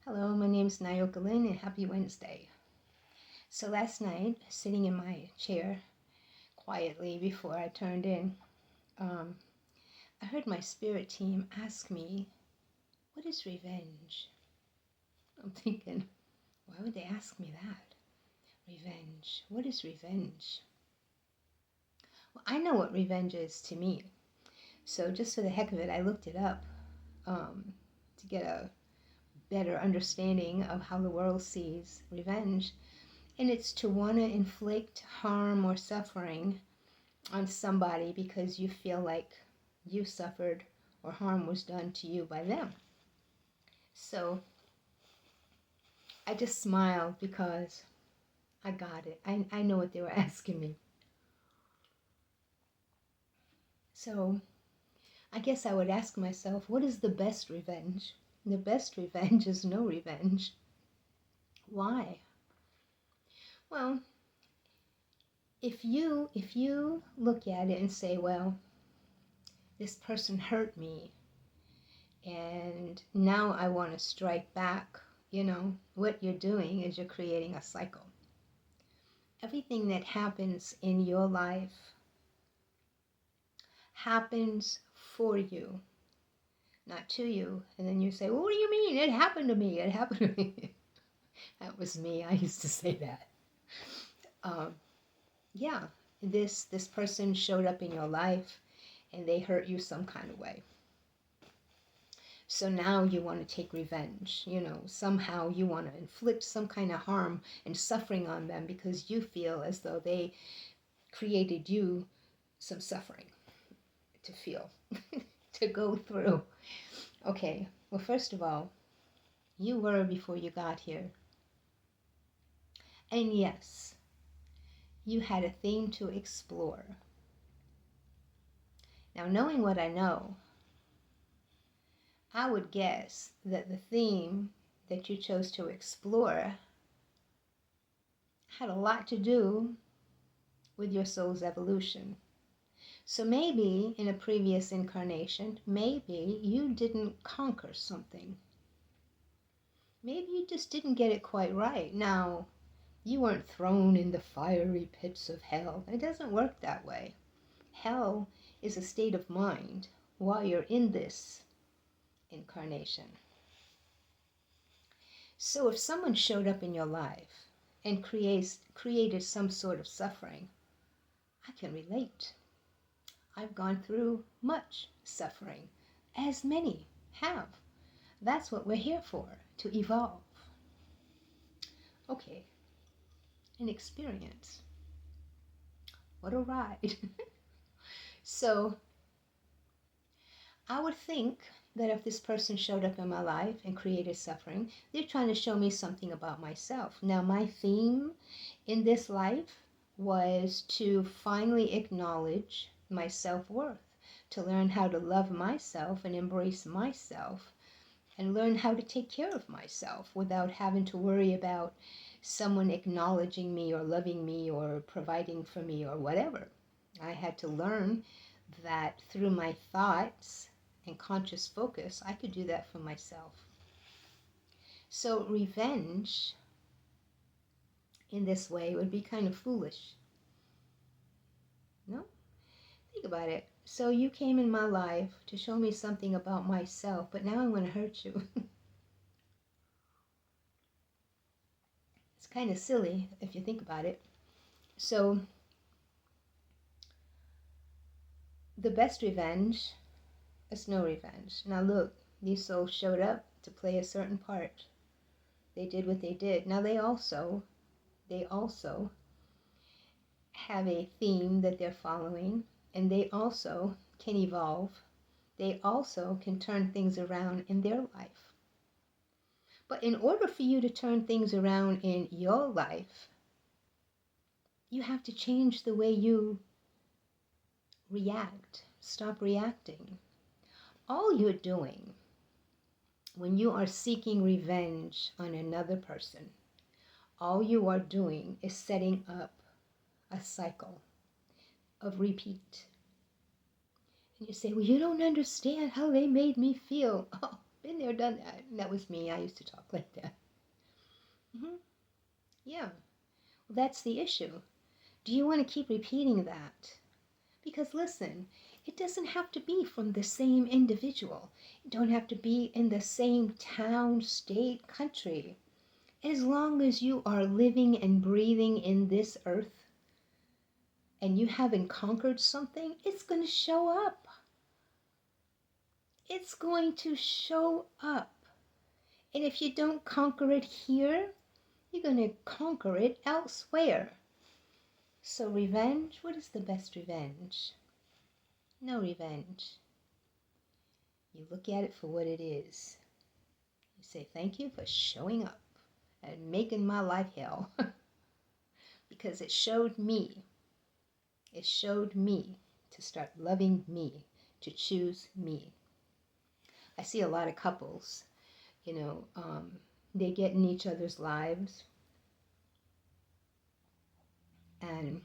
Hello, my name is Nyoka Lynn and happy Wednesday. So last night, sitting in my chair quietly before I turned in, um, I heard my spirit team ask me, "What is revenge?" I'm thinking, why would they ask me that? Revenge. What is revenge? Well, I know what revenge is to me. So just for the heck of it, I looked it up to get a better understanding of how the world sees revenge. And it's to want to inflict harm or suffering on somebody because you feel like you suffered or harm was done to you by them. So I just smiled because I got it. I know what they were asking me. So I guess I would ask myself, what is the best revenge? The best revenge is no revenge. Why? Well, if you look at it and say, well, this person hurt me and now I want to strike back, what you're doing is you're creating a cycle. Everything that happens in your life happens for you, not to you. And then you say, well, what do you mean? It happened to me. It happened to me. That was me. I used to say that. Um, yeah, this person showed up in your life and they hurt you some kind of way. So now you want to take revenge. Somehow you want to inflict some kind of harm and suffering on them because you feel as though they created you some suffering to feel, to go through. Okay, well, first of all, you were before you got here. And yes, you had a theme to explore. Now, knowing what I know, I would guess that the theme that you chose to explore had a lot to do with your soul's evolution. So maybe in a previous incarnation, maybe you didn't conquer something. Maybe you just didn't get it quite right. Now, you weren't thrown in the fiery pits of hell. It doesn't work that way. Hell is a state of mind while you're in this incarnation. So if someone showed up in your life and created some sort of suffering, I can relate. I've gone through much suffering, as many have. That's what we're here for, to evolve. Okay, an experience. What a ride. So I would think that if this person showed up in my life and created suffering, they're trying to show me something about myself. Now, my theme in this life was to finally acknowledge my self-worth, to learn how to love myself and embrace myself, and learn how to take care of myself without having to worry about someone acknowledging me or loving me or providing for me or whatever. I had to learn that through my thoughts and conscious focus, I could do that for myself. So revenge in this way would be kind of foolish. No? Think about it. So you came in my life to show me something about myself, but now I want to hurt you. It's kind of silly if you think about it. So the best revenge is no revenge. Now look, these souls showed up to play a certain part. They did what they did. Now they also have a theme that they're following, and they also can evolve. They also can turn things around in their life. But in order for you to turn things around in your life, you have to change the way you react. Stop reacting. All you're doing when you are seeking revenge on another person, all you are doing is setting up a cycle of repeat. And you say, well, you don't understand how they made me feel. Oh, Been there, done that. That was me. I used to talk like that. Yeah. Well, that's the issue. Do you want to keep repeating that? Because listen, it doesn't have to be from the same individual. It don't have to be in the same town, state, country. As long as you are living and breathing in this earth and you haven't conquered something, it's going to show up. It's going to show up. And if you don't conquer it here, you're going to conquer it elsewhere. So revenge, what is the best revenge? No revenge. You look at it for what it is. You say, thank you for showing up and making my life hell. Because it showed me to start loving me, to choose me. I see a lot of couples, they get in each other's lives, and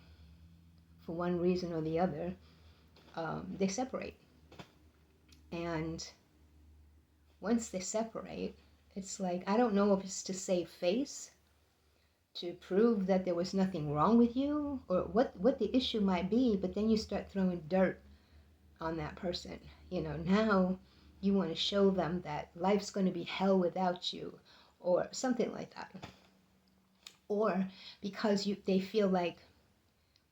for one reason or the other, they separate. And once they separate, it's like, I don't know if it's to save face, to prove that there was nothing wrong with you, or what the issue might be, but then you start throwing dirt on that person. Now you want to show them that life's going to be hell without you, or something like that. Or because they feel like,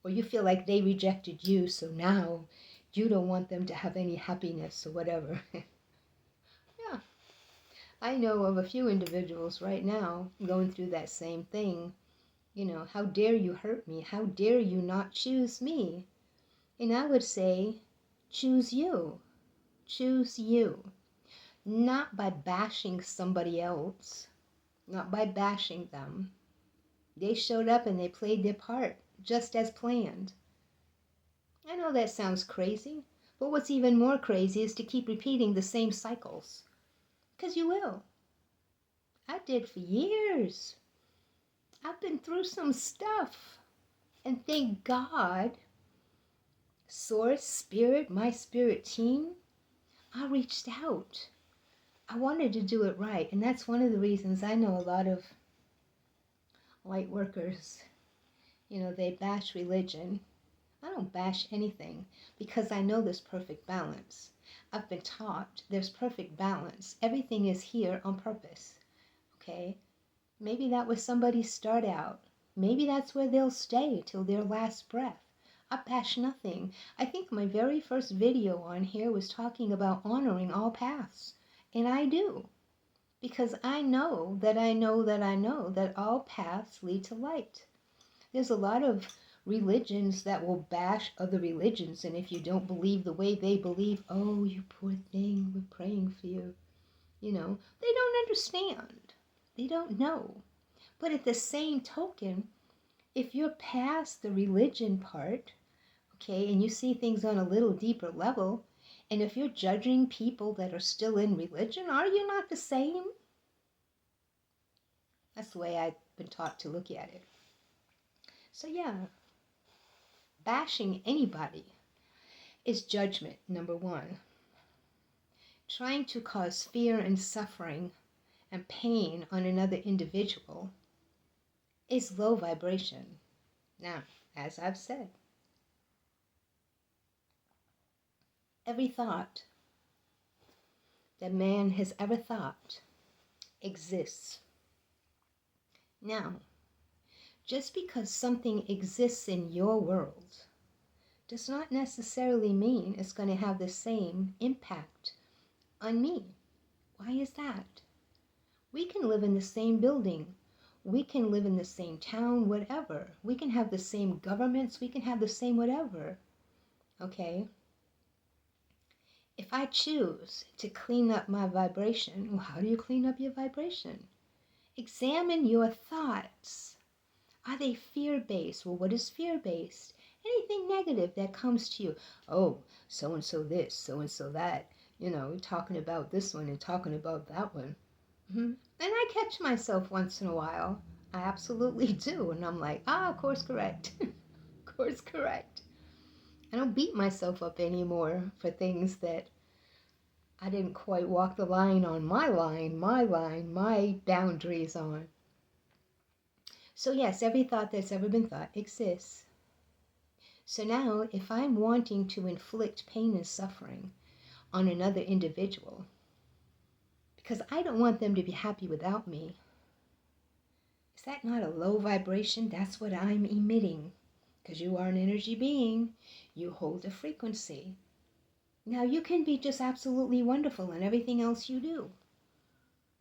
or you feel like they rejected you, so now you don't want them to have any happiness or whatever. Yeah. I know of a few individuals right now going through that same thing. How dare you hurt me? How dare you not choose me? And I would say, choose you. Choose you. Not by bashing somebody else. Not by bashing them. They showed up and they played their part, just as planned. I know that sounds crazy, but what's even more crazy is to keep repeating the same cycles. Because you will. I did for years. I've been through some stuff. And thank God, Source, Spirit, my spirit team, I reached out. I wanted to do it right. And that's one of the reasons I know a lot of light workers, they bash religion. I don't bash anything because I know there's perfect balance. I've been taught there's perfect balance. Everything is here on purpose. Okay? Maybe that was somebody's start out. Maybe that's where they'll stay till their last breath. I bash nothing. I think my very first video on here was talking about honoring all paths. And I do. Because I know that I know that I know that all paths lead to light. There's a lot of religions that will bash other religions, and if you don't believe the way they believe, oh, you poor thing, we're praying for you. They don't understand. They don't know. But at the same token, if you're past the religion part, okay, and you see things on a little deeper level, and if you're judging people that are still in religion, are you not the same? That's the way I've been taught to look at it. So yeah, bashing anybody is judgment, number one. Trying to cause fear and suffering and pain on another individual is low vibration. Now, as I've said, every thought that man has ever thought exists. Now, just because something exists in your world does not necessarily mean it's going to have the same impact on me. Why is that? We can live in the same building. We can live in the same town, whatever. We can have the same governments. We can have the same whatever. Okay? If I choose to clean up my vibration, well, how do you clean up your vibration? Examine your thoughts. Are they fear-based? Well, what is fear-based? Anything negative that comes to you. Oh, so-and-so this, so-and-so that. Talking about this one and talking about that one. And I catch myself once in a while. I absolutely do. And I'm like, course correct. Course correct. I don't beat myself up anymore for things that I didn't quite walk the line on my boundaries on. So yes, every thought that's ever been thought exists. So now, if I'm wanting to inflict pain and suffering on another individual, because I don't want them to be happy without me, is that not a low vibration? That's what I'm emitting. Because you are an energy being, you hold a frequency. Now you can be just absolutely wonderful in everything else you do.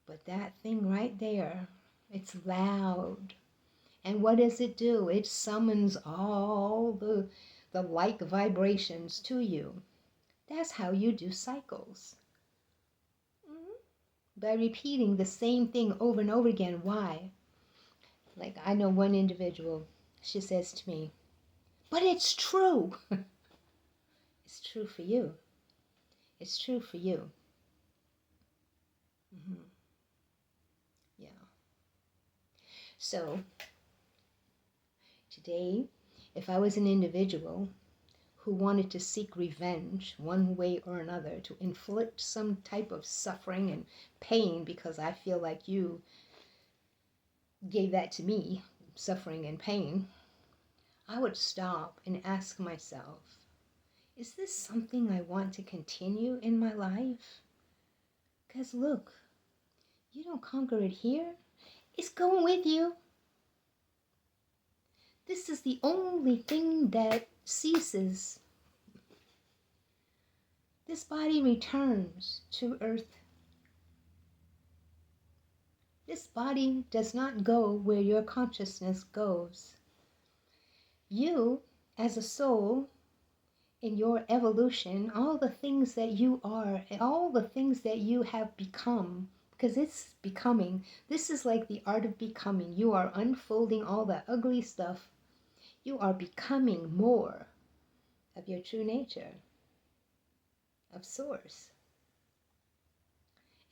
But that thing right there, it's loud. And what does it do? It summons all the like vibrations to you. That's how you do cycles. By repeating the same thing over and over again. Why? Like I know one individual, she says to me, but it's true. It's true for you. It's true for you. Yeah. So today, if I was an individual who wanted to seek revenge one way or another, to inflict some type of suffering and pain because I feel like you gave that to me, suffering and pain, I would stop and ask myself, is this something I want to continue in my life? Because look, you don't conquer it here, it's going with you. This is the only thing that ceases. This body returns to earth. This body does not go where your consciousness goes. You, as a soul, in your evolution, all the things that you are, all the things that you have become, because it's becoming, this is like the art of becoming. You are unfolding all the ugly stuff. You are becoming more of your true nature, of Source.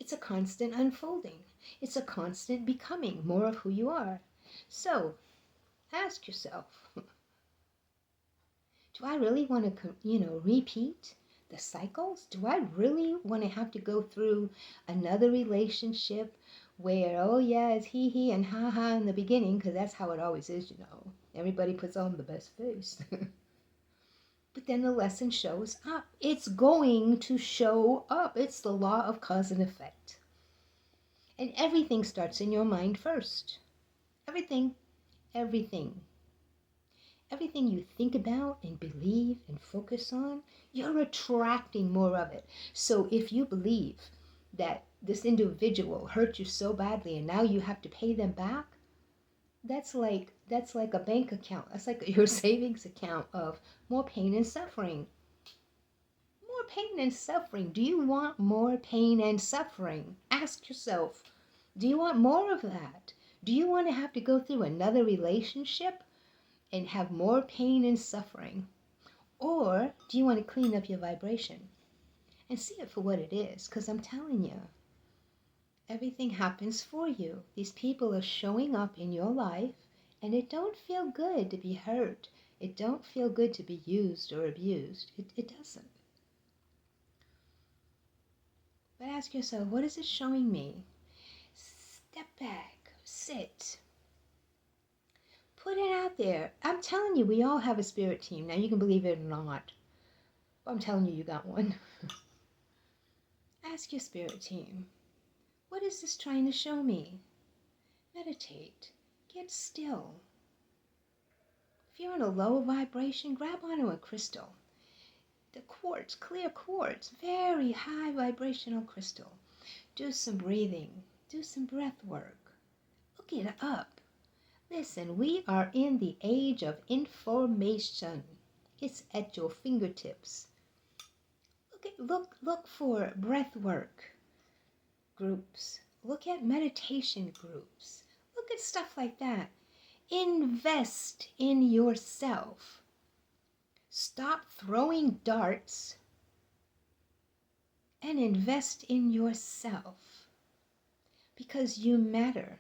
It's a constant unfolding. It's a constant becoming more of who you are. So, ask yourself, do I really want to, repeat the cycles? Do I really want to have to go through another relationship where, oh yeah, it's he and ha in the beginning, because that's how it always is, Everybody puts on the best face. But then the lesson shows up. It's going to show up. It's the law of cause and effect. And everything starts in your mind first. Everything. Everything. Everything you think about and believe and focus on, you're attracting more of it. So if you believe that this individual hurt you so badly and now you have to pay them back, that's like a bank account. That's like your savings account of more pain and suffering. More pain and suffering. Do you want more pain and suffering? Ask yourself, do you want more of that? Do you want to have to go through another relationship and have more pain and suffering? Or do you want to clean up your vibration and see it for what it is? Because I'm telling you, everything happens for you. These people are showing up in your life, and it don't feel good to be hurt. It don't feel good to be used or abused. It doesn't. But ask yourself, what is it showing me? Step back, sit. Put it out there. I'm telling you, we all have a spirit team. Now, you can believe it or not, but I'm telling you, you got one. Ask your spirit team, what is this trying to show me? Meditate. Get still. If you're in a low vibration, grab onto a crystal. The quartz, clear quartz, very high vibrational crystal. Do some breathing. Do some breath work. Look it up. Listen, we are in the age of information. It's at your fingertips. Look for breath work groups. Look at meditation groups. Look at stuff like that. Invest in yourself. Stop throwing darts and invest in yourself, because you matter.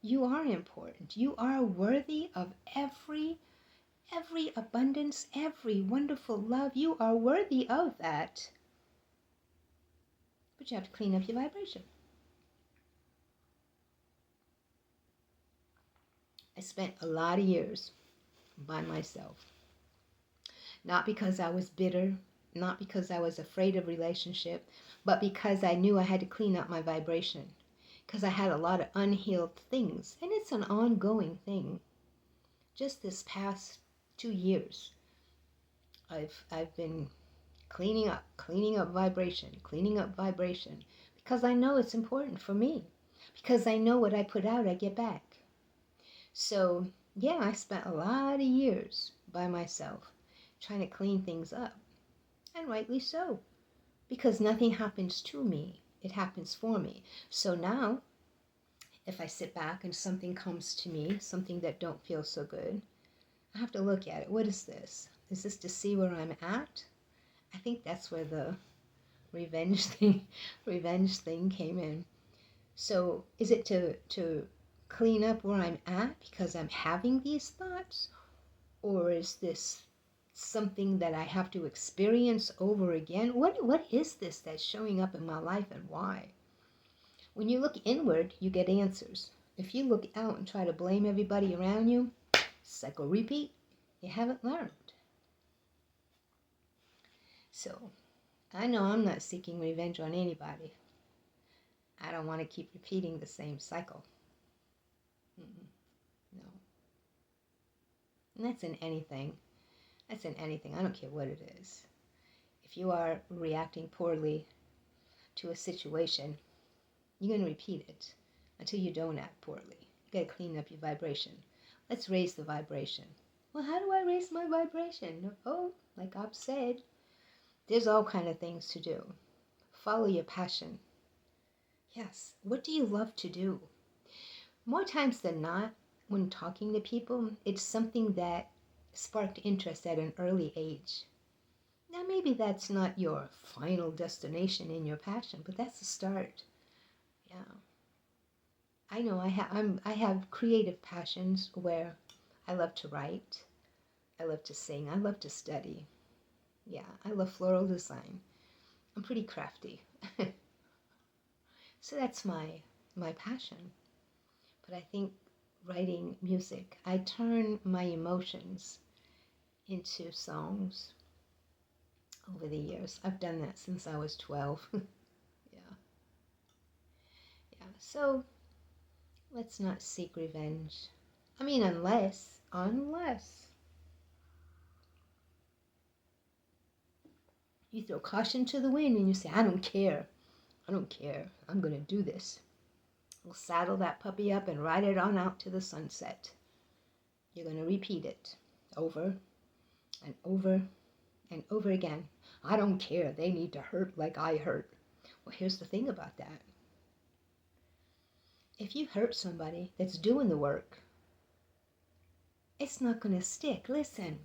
You are important. You are worthy of every abundance, every wonderful love. You are worthy of that. but you have to clean up your vibration. I spent a lot of years by myself. Not because I was bitter, not because I was afraid of relationship, but because I knew I had to clean up my vibration. Because I had a lot of unhealed things, and it's an ongoing thing. Just this past 2 years, I've been cleaning up vibration, because I know it's important for me. Because I know what I put out, I get back. So, yeah, I spent a lot of years by myself trying to clean things up. And rightly so. Because nothing happens to me, it happens for me. So now, if I sit back and something comes to me, something that don't feel so good, I have to look at it. What is this? Is this to see where I'm at? I think that's where the revenge thing came in. So is it to clean up where I'm at because I'm having these thoughts? Or is this something that I have to experience over again? What is this that's showing up in my life, and why? When you look inward, you get answers. If you look out and try to blame everybody around you, cycle repeat, you haven't learned. So I know I'm not seeking revenge on anybody. I don't want to keep repeating the same cycle. No. And that's in anything. That's in anything. I don't care what it is. If you are reacting poorly to a situation, you're going to repeat it until you don't act poorly. You got to clean up your vibration. Let's raise the vibration. Well, how do I raise my vibration? Oh, like I've said, there's all kind of things to do. Follow your passion. Yes, what do you love to do? More times than not, when talking to people, it's something that sparked interest at an early age. Now, maybe that's not your final destination in your passion, but that's the start. Yeah. I know I have creative passions where I love to write, I love to sing, I love to study. Yeah, I love floral design. I'm pretty crafty. So that's my passion. But I think writing music, I turn my emotions into songs over the years. I've done that since I was 12. Yeah. Yeah. So let's not seek revenge. I mean, unless you throw caution to the wind and you say, I don't care. I'm going to do this. We'll saddle that puppy up and ride it on out to the sunset. You're going to repeat it over and over and over again. I don't care. They need to hurt like I hurt. Well, here's the thing about that. If you hurt somebody that's doing the work, it's not going to stick. Listen.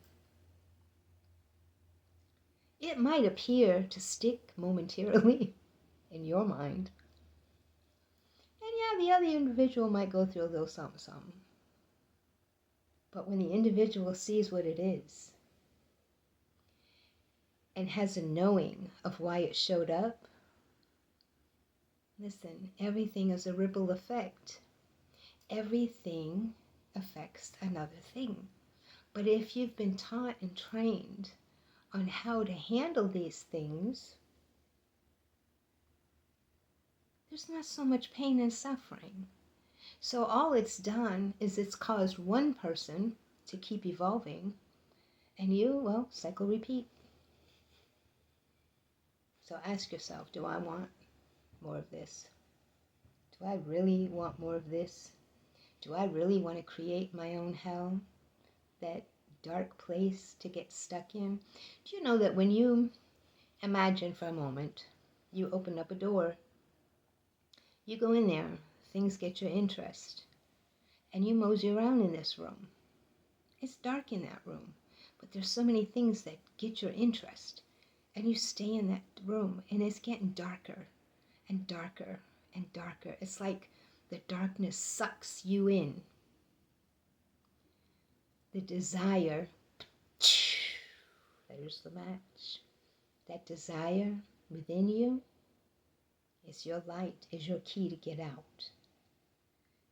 It might appear to stick momentarily in your mind. And yeah, the other individual might go through a little something. But when the individual sees what it is and has a knowing of why it showed up, listen, everything is a ripple effect. Everything affects another thing. But if you've been taught and trained on how to handle these things, there's not so much pain and suffering. So all it's done is it's caused one person to keep evolving, and you, well, cycle repeat. So ask yourself, do I want more of this? Do I really want more of this? Do I really want to create my own hell? That dark place to get stuck in? Do you know that when you imagine for a moment, you open up a door, you go in there, things get your interest, and you mosey around in this room. It's dark in that room, but there's so many things that get your interest, and you stay in that room, and it's getting darker and darker and darker. It's like the darkness sucks you in. The desire, there's the match. That desire within you, It's your light is your key to get out.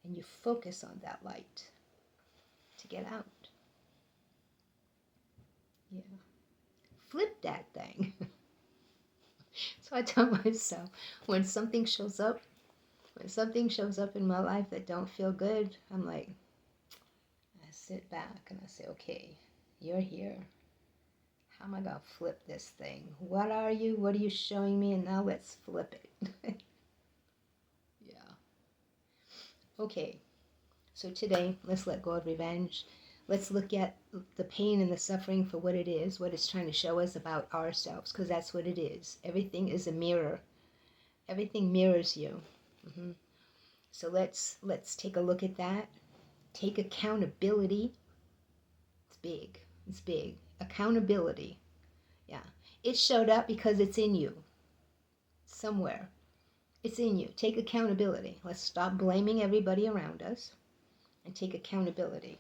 And you focus on that light to get out. Yeah. Flip that thing. So I tell myself, when something shows up in my life that don't feel good, I'm like, I sit back and I say, okay, you're here. How am I going to flip this thing? What are you? What are you showing me? And now let's flip it. Yeah. Okay. So today, let's let go of revenge. Let's look at the pain and the suffering for what it is, what it's trying to show us about ourselves, because that's what it is. Everything is a mirror. Everything mirrors you. So let's take a look at that. Take accountability. It's big. It's big. Accountability. Yeah. It showed up because it's in you. Somewhere. It's in you. Take accountability. Let's stop blaming everybody around us and take accountability.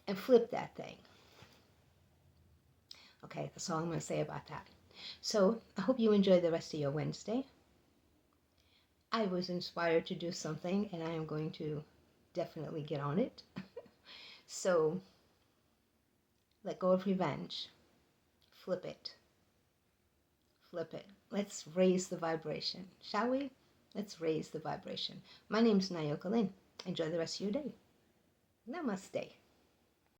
And flip that thing. Okay, that's all I'm going to say about that. So I hope you enjoy the rest of your Wednesday. I was inspired to do something, and I am going to definitely get on it. So let go of revenge. Flip it. Flip it. Let's raise the vibration, shall we? Let's raise the vibration. My name's Nayoka Lynn. Enjoy the rest of your day. Namaste.